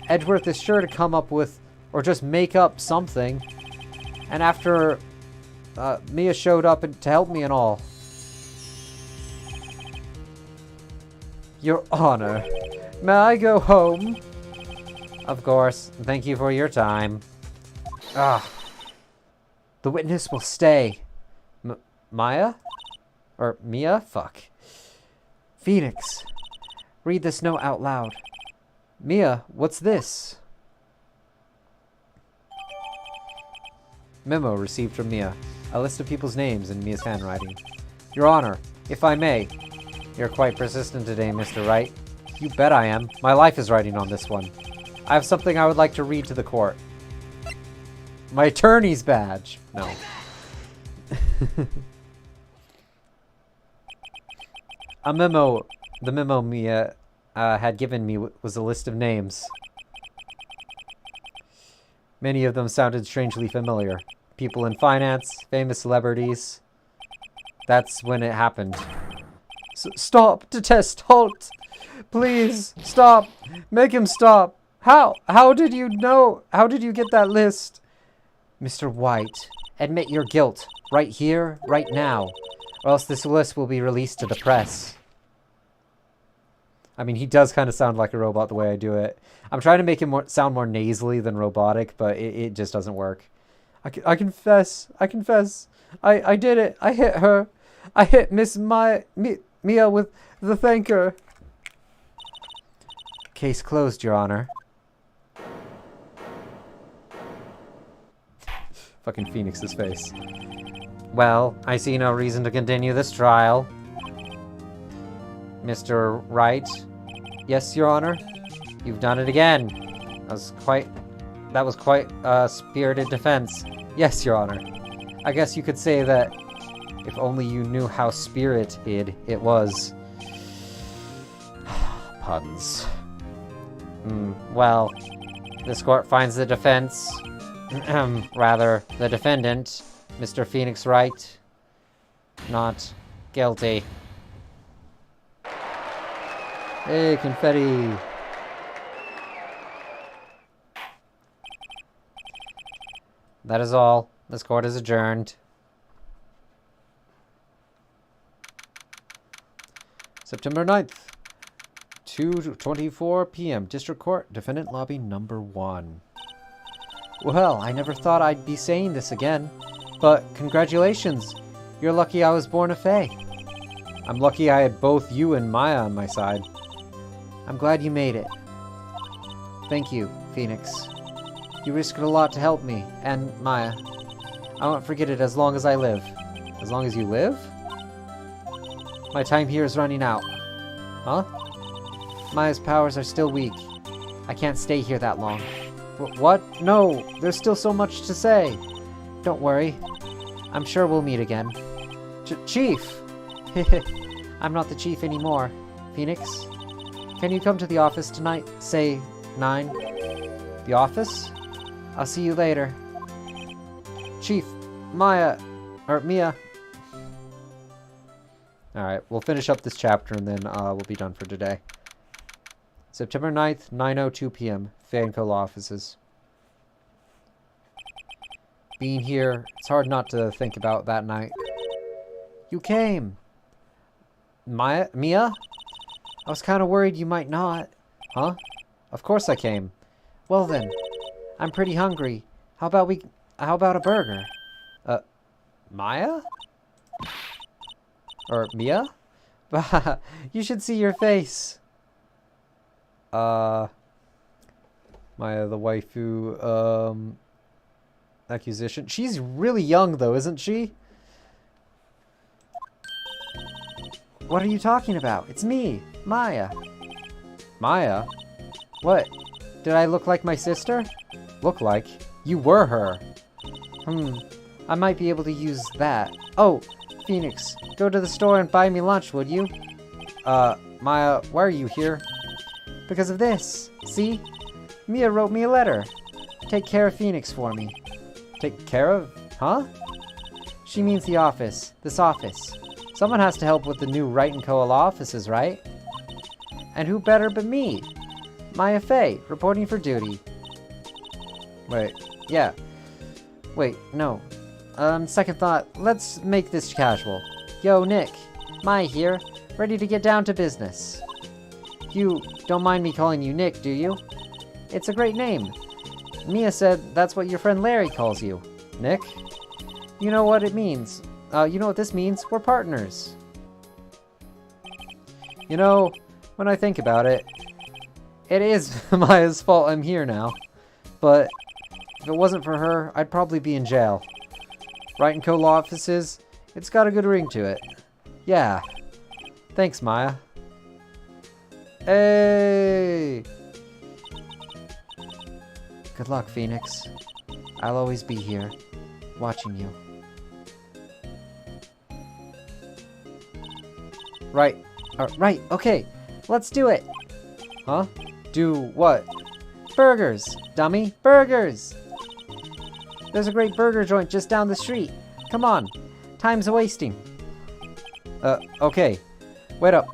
B: Edgeworth is sure to come up with, or just make up something. And after Mia showed up to help me and all. Your Honor, may I go home?
A: Of course. Thank you for your time.
B: The witness will stay. Maya? Or Mia? Fuck. Phoenix, read this note out loud. Mia, what's this? Memo received from Mia. A list of people's names in Mia's handwriting. Your Honor, if I may.
A: You're quite persistent today, Mr. Wright.
B: You bet I am. My life is riding on this one. I have something I would like to read to the court. My attorney's badge. No. The memo Mia had given me was a list of names. Many of them sounded strangely familiar. People in finance, famous celebrities.
A: That's when it happened.
B: Stop! Detest! Halt! Please, stop! Make him stop! How? How did you know? How did you get that list?
A: Mr. White, admit your guilt. Right here, right now. Or else this list will be released to the press. I mean, he does kind of sound like a robot the way I do it. I'm trying to make him sound more nasally than robotic, but it just doesn't work.
B: I confess. I confess. I did it. I hit her. I hit Miss Mia with the thanker.
A: Case closed, Your Honor. Fucking Phoenix's face. Well, I see no reason to continue this trial. Mr. Wright? Yes, Your Honor? You've done it again. That was quite a spirited defense. Yes, Your Honor. I guess you could say that if only you knew how spirited it was. Puns. Well, this court finds the defense, rather, the defendant, Mr. Phoenix Wright, not guilty.
B: Hey, confetti.
A: That is all. This court is adjourned.
B: September 9th, 2:24 p.m. District Court, Defendant Lobby Number 1.
A: Well, I never thought I'd be saying this again, but congratulations. You're lucky I was born a Fae. I'm lucky I had both you and Maya on my side. I'm glad you made it. Thank you, Phoenix. You risked a lot to help me, and Maya. I won't forget it as long as I live. As long as you live? My time here is running out. Huh? Maya's powers are still weak. I can't stay here that long. What? No, there's still so much to say. Don't worry. I'm sure we'll meet again. Chief! I'm not the chief anymore. Phoenix? Can you come to the office tonight? Say 9. The office? I'll see you later. Chief, Mia. Alright, we'll finish up this chapter and then we'll be done for today. September 9th, 9:02 p.m. Fanco offices. Being here, it's hard not to think about that night. You came! Mia? I was kind of worried you might not. Huh? Of course I came. Well then, I'm pretty hungry. How about a burger? Maya? Or Mia? You should see your face. Maya, the waifu, accusation. She's really young though, isn't she? What are you talking about? It's me, Maya. Maya? What? Did I look like my sister? Look like? You were her. I might be able to use that. Oh, Phoenix, go to the store and buy me lunch, would you? Maya, why are you here? Because of this. See? Mia wrote me a letter. Take care of Phoenix for me. Take care of? Huh? She means the office. This office. Someone has to help with the new Wright & Co. offices, right? And who better but me? Maya Faye, reporting for duty. Wait, yeah. Wait, no. Second thought, let's make this casual. Yo, Nick. Maya here, ready to get down to business. You don't mind me calling you Nick, do you? It's a great name. Mia said that's what your friend Larry calls you. Nick? You know what it means. You know what this means? We're partners. You know, when I think about it, it is Maya's fault I'm here now. But if it wasn't for her, I'd probably be in jail. Wright & Co. law offices, it's got a good ring to it. Yeah. Thanks, Maya. Hey! Good luck, Phoenix. I'll always be here, watching you. Right. Right, okay. Let's do it. Huh? Do what? Burgers, dummy. Burgers! There's a great burger joint just down the street. Come on. Time's a-wasting. Okay. Wait up.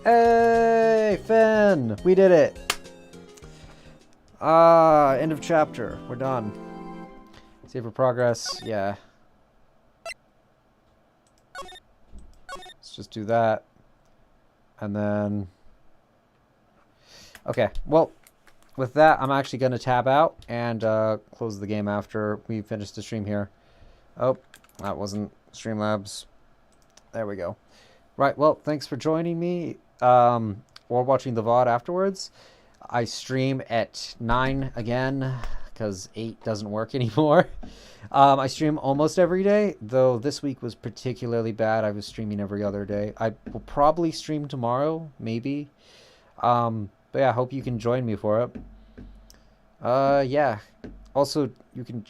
A: Hey, Finn! We did it! End of chapter. We're done. Save for progress. Yeah. Let's just do that. And then... Okay, well, with that, I'm actually going to tab out and close the game after we finish the stream here. Oh, that wasn't Streamlabs. There we go. Right, well, thanks for joining me or watching the VOD afterwards. I stream at 9 again because 8 doesn't work anymore. I stream almost every day, though this week was particularly bad. I was streaming every other day. I will probably stream tomorrow, maybe. But yeah, I hope you can join me for it. Yeah. Also, you can...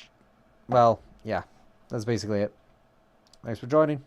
A: Well, yeah. That's basically it. Thanks for joining.